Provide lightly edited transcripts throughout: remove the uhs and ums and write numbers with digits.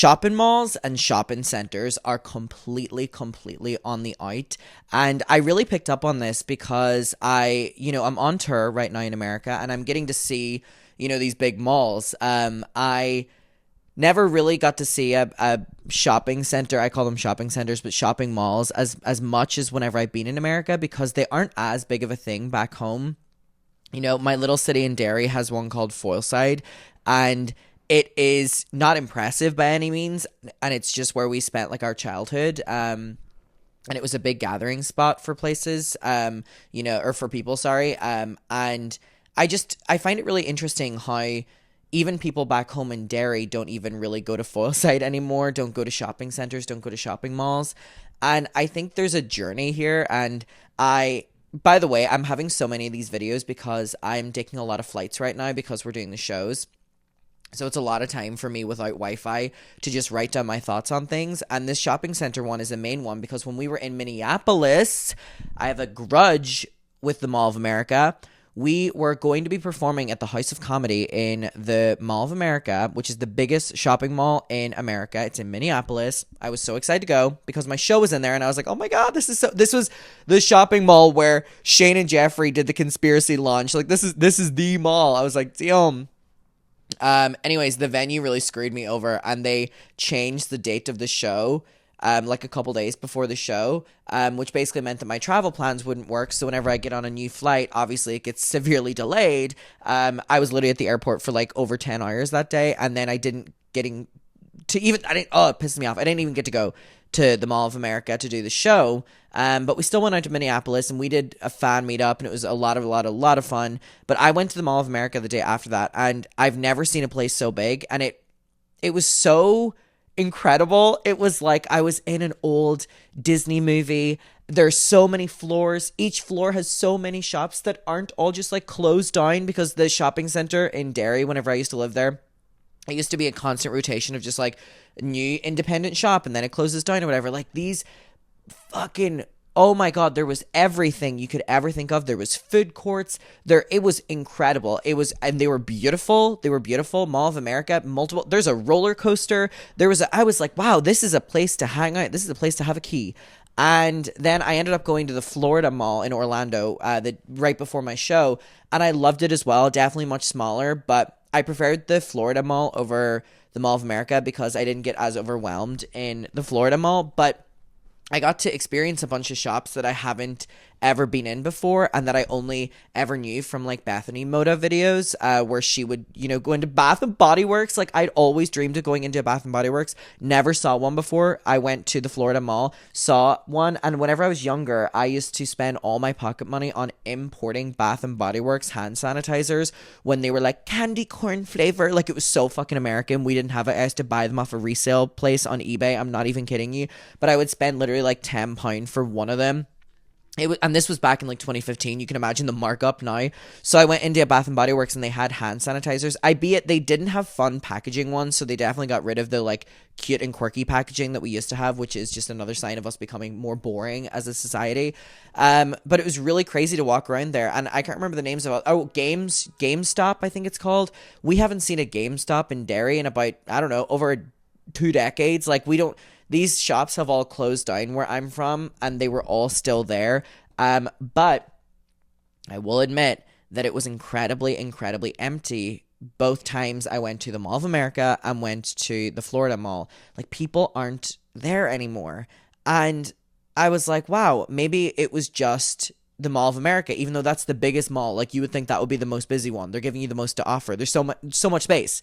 shopping malls and shopping centers are completely on the out. And I really picked up on this because I'm on tour right now in America and I'm getting to see, these big malls. I never really got to see a shopping center. I call them shopping centers, but shopping malls as much as whenever I've been in America because they aren't as big of a thing back home. My little city in Derry has one called Foyleside, and it is not impressive by any means, and it's just where we spent like our childhood. And it was a big gathering spot for places, or for people, sorry. And I find it really interesting how even people back home in Derry don't even really go to Foyleside anymore, don't go to shopping centers, don't go to shopping malls. And I think there's a journey here. And by the way, I'm having so many of these videos because I'm taking a lot of flights right now because we're doing the shows. So it's a lot of time for me without Wi-Fi to just write down my thoughts on things. And this shopping center one is the main one because when we were in Minneapolis, I have a grudge with the Mall of America. We were going to be performing at the House of Comedy in the Mall of America, which is the biggest shopping mall in America. It's in Minneapolis. I was so excited to go because my show was in there and I was like, oh my God, this was the shopping mall where Shane and Jeffrey did the conspiracy launch. Like this is the mall. I was like, damn. Anyways, the venue really screwed me over and they changed the date of the show like a couple days before the show, which basically meant that my travel plans wouldn't work. So whenever I get on a new flight, obviously it gets severely delayed. I was literally at the airport for like over 10 hours that day. And then it pissed me off. I didn't even get to go to the Mall of America to do the show. But we still went out to Minneapolis and we did a fan meetup and it was a lot of fun. But I went to the Mall of America the day after that and I've never seen a place so big and it was so incredible. It was like I was in an old Disney movie. There's so many floors. Each floor has so many shops that aren't all just like closed down because the shopping center in Derry, whenever I used to live there, it used to be a constant rotation of just like new independent shop and then it closes down or whatever. Like these fucking, oh my God, there was everything you could ever think of. There was food courts there. It was incredible. And they were beautiful. Mall of America, multiple, there's a roller coaster. I was like, wow, this is a place to hang out. This is a place to have a key. And then I ended up going to the Florida Mall in Orlando, right before my show. And I loved it as well. Definitely much smaller, but I preferred the Florida Mall over the Mall of America because I didn't get as overwhelmed in the Florida Mall, but I got to experience a bunch of shops that I haven't ever been in before and that I only ever knew from like Bethany Moda videos where she would, go into Bath and Body Works. Like I'd always dreamed of going into a Bath and Body Works. Never saw one before. I went to the Florida Mall, saw one. And whenever I was younger, I used to spend all my pocket money on importing Bath and Body Works hand sanitizers when they were like candy corn flavor. Like it was so fucking American. We didn't have it. I used to buy them off a resale place on eBay. I'm not even kidding you. But I would spend literally like £10 for one of them. And this was back in like 2015. You can imagine the markup now. So I went into a Bath and Body Works and they had hand sanitizers. Albeit they didn't have fun packaging ones, so they definitely got rid of the like cute and quirky packaging that we used to have, which is just another sign of us becoming more boring as a society. But it was really crazy to walk around there, and I can't remember the names of it. Oh, GameStop, I think it's called. We haven't seen a GameStop in Derry in about, I don't know, over 2 decades. Like we don't. These shops have all closed down where I'm from, and they were all still there. But I will admit that it was incredibly empty both times I went to the Mall of America and went to the Florida Mall. Like, people aren't there anymore. And I was like, wow, maybe it was just the Mall of America, even though that's the biggest mall. Like, you would think that would be the most busy one. They're giving you the most to offer. There's so much space.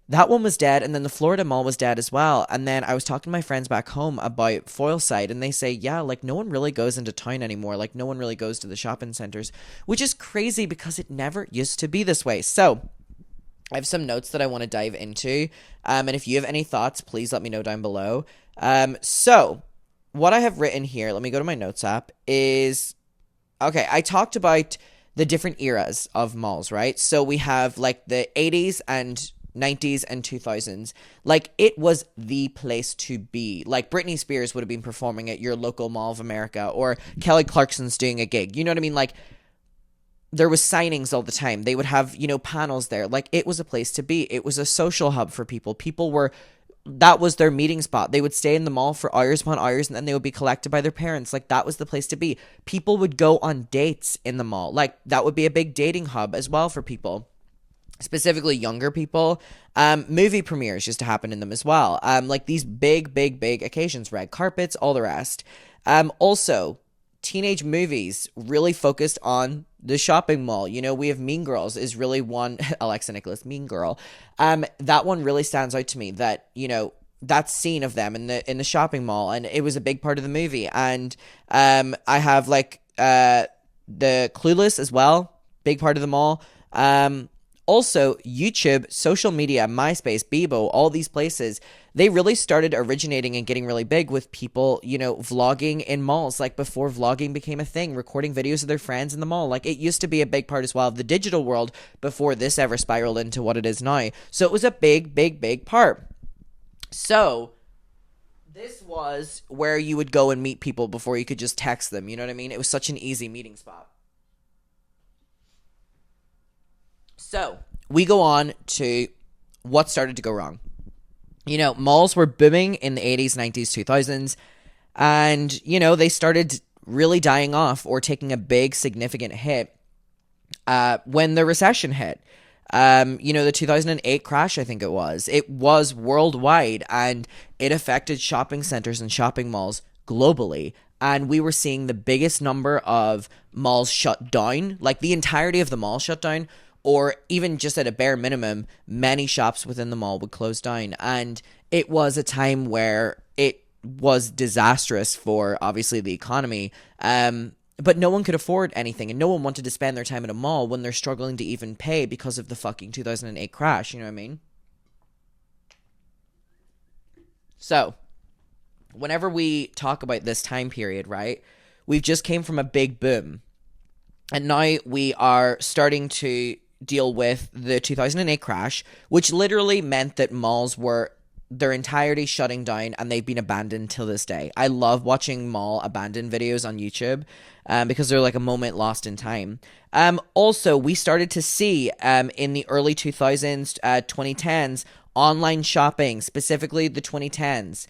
That one was dead, and then the Florida Mall was dead as well. And then I was talking to my friends back home about Foyleside, and they say, yeah, like, no one really goes into town anymore. Like, no one really goes to the shopping centers, which is crazy because it never used to be this way. So I have some notes that I want to dive into, and if you have any thoughts, please let me know down below. So what I have written here, let me go to my notes app, is, okay, I talked about the different eras of malls, right? So we have, like, the 80s and 90s and 2000s. Like, it was the place to be. Like, Britney Spears would have been performing at your local Mall of America, or Kelly Clarkson's doing a gig. You know what I mean? Like, there was signings all the time. They would have, panels there. Like, it was a place to be. It was a social hub for people. People were that was their meeting spot. They would stay in the mall for hours upon hours, and then they would be collected by their parents. Like, that was the place to be. People would go on dates in the mall. Like, that would be a big dating hub as well for people, specifically younger people. Movie premieres used to happen in them as well. Like these big, big, big occasions, red carpets, all the rest. Also, teenage movies really focused on the shopping mall. You know, we have Mean Girls is really one. Alexa Nicholas, Mean Girl. That one really stands out to me. That, you know, that scene of them in the shopping mall, and it was a big part of the movie. And I have like the Clueless as well, big part of the mall. Also, YouTube, social media, MySpace, Bebo, all these places, they really started originating and getting really big with people, you know, vlogging in malls, like before vlogging became a thing, recording videos of their friends in the mall. Like, it used to be a big part as well of the digital world before this ever spiraled into what it is now. So it was a big, big, big part. So this was where you would go and meet people before you could just text them, you know what I mean? It was such an easy meeting spot. So we go on to what started to go wrong. You know, malls were booming in the 80s, 90s, 2000s, and, you know, they started really dying off or taking a big, significant hit when the recession hit. You know, the 2008 crash, I think it was worldwide, and it affected shopping centers and shopping malls globally. And we were seeing the biggest number of malls shut down, like the entirety of the mall shut down, or even just at a bare minimum, many shops within the mall would close down. And it was a time where it was disastrous for, obviously, the economy. But no one could afford anything, and no one wanted to spend their time at a mall when they're struggling to even pay because of the fucking 2008 crash, you know what I mean? So, whenever we talk about this time period, right, we've just came from a big boom. And now we are starting to deal with the 2008 crash, which literally meant that malls were their entirety shutting down, and they've been abandoned till this day. I love watching mall abandoned videos on YouTube because they're like a moment lost in time. Also, we started to see in the early 2000s, 2010s, online shopping, specifically the 2010s.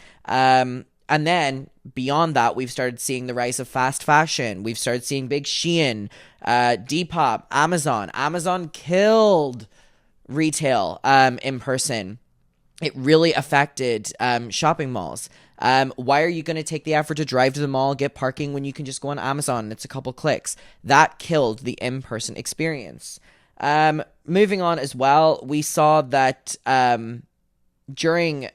And then beyond that, we've started seeing the rise of fast fashion. We've started seeing big Shein, Depop, Amazon. Amazon killed retail in person. It really affected shopping malls. Why are you going to take the effort to drive to the mall, get parking, when you can just go on Amazon and it's a couple clicks? That killed the in-person experience. Moving on as well, we saw that during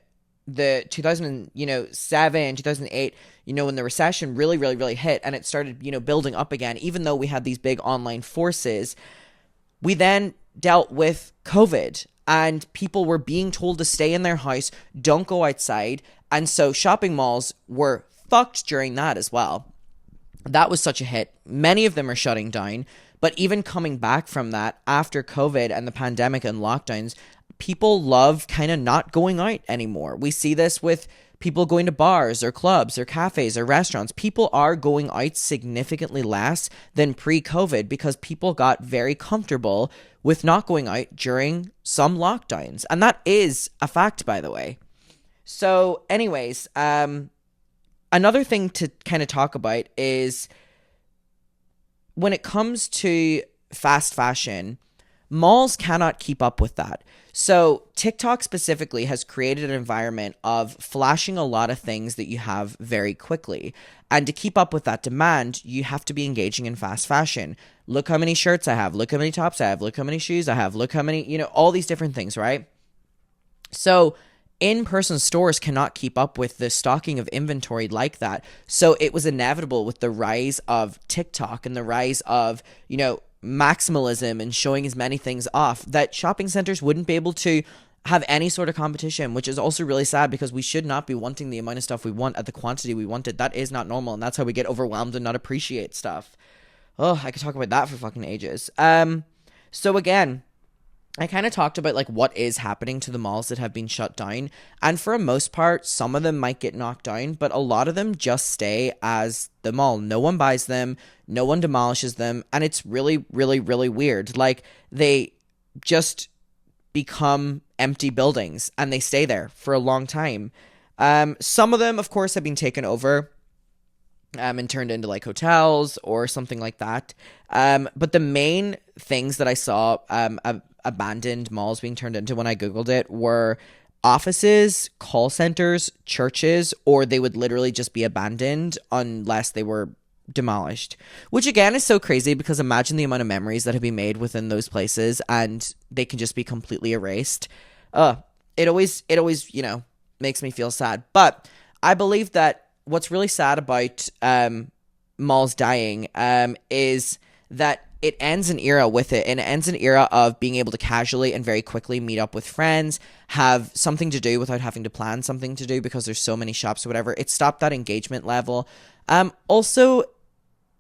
the 2007, 2008, you know, when the recession really, really, really hit and it started, you know, building up again, even though we had these big online forces, we then dealt with COVID, and people were being told to stay in their house, don't go outside. And so shopping malls were fucked during that as well. That was such a hit. Many of them are shutting down, but even coming back from that after COVID and the pandemic and lockdowns, people love kind of not going out anymore. We see this with people going to bars or clubs or cafes or restaurants. People are going out significantly less than pre-COVID because people got very comfortable with not going out during some lockdowns. And that is a fact, by the way. So anyways, another thing to kind of talk about is when it comes to fast fashion, malls cannot keep up with that. So TikTok specifically has created an environment of flashing a lot of things that you have very quickly. And to keep up with that demand, you have to be engaging in fast fashion. Look how many shirts I have. Look how many tops I have. Look how many shoes I have. Look how many, you know, all these different things, right? So in-person stores cannot keep up with the stocking of inventory like that. So it was inevitable with the rise of TikTok and the rise of, you know, maximalism and showing as many things off that shopping centers wouldn't be able to have any sort of competition, which is also really sad because we should not be wanting the amount of stuff we want at the quantity we want it. That is not normal, and that's how we get overwhelmed and not appreciate stuff. Oh, I could talk about that for fucking ages. So again, I kind of talked about like what is happening to the malls that have been shut down, and for a most part, some of them might get knocked down, but a lot of them just stay as the mall. No one buys them, no one demolishes them, and it's really, really, really weird. Like, they just become empty buildings and they stay there for a long time. Some of them, of course, have been taken over and turned into like hotels or something like that. But the main things that I saw abandoned malls being turned into when I Googled it were offices, call centers, churches, or they would literally just be abandoned unless they were demolished. Which again is so crazy because imagine the amount of memories that have been made within those places and they can just be completely erased. It always, makes me feel sad. But I believe that what's really sad about malls dying is that it ends an era with it, and it ends an era of being able to casually and very quickly meet up with friends, have something to do without having to plan something to do because there's so many shops or whatever. It stopped that engagement level. Also,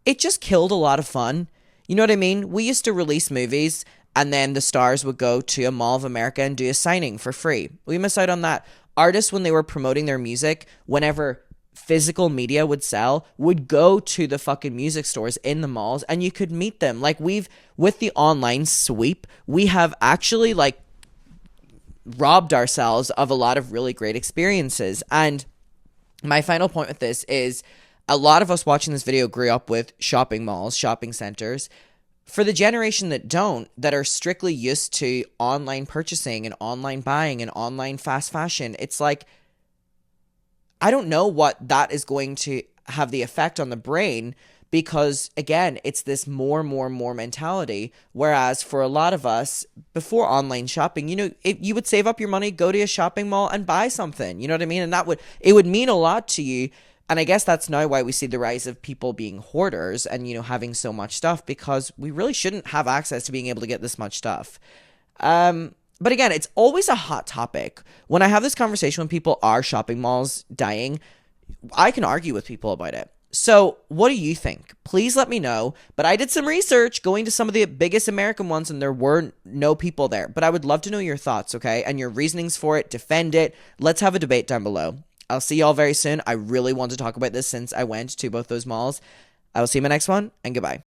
it just killed a lot of fun. You know what I mean? We used to release movies and then the stars would go to a Mall of America and do a signing for free. We miss out on that. Artists, when they were promoting their music, whenever physical media would sell, would go to the fucking music stores in the malls and you could meet them. Like with the online sweep, we have actually like robbed ourselves of a lot of really great experiences. And my final point with this is a lot of us watching this video grew up with shopping malls, shopping centers. For the generation that don't, that are strictly used to online purchasing and online buying and online fast fashion, it's like, I don't know what that is going to have the effect on the brain because, again, it's this more mentality. Whereas for a lot of us, before online shopping, if you would save up your money, go to a shopping mall and buy something. You know what I mean? And it would mean a lot to you. And I guess that's now why we see the rise of people being hoarders and, having so much stuff because we really shouldn't have access to being able to get this much stuff. But again, it's always a hot topic. When I have this conversation when people are shopping malls dying, I can argue with people about it. So what do you think? Please let me know. But I did some research going to some of the biggest American ones and there were no people there. But I would love to know your thoughts, okay? And your reasonings for it. Defend it. Let's have a debate down below. I'll see y'all very soon. I really want to talk about this since I went to both those malls. I will see you in my next one, and goodbye.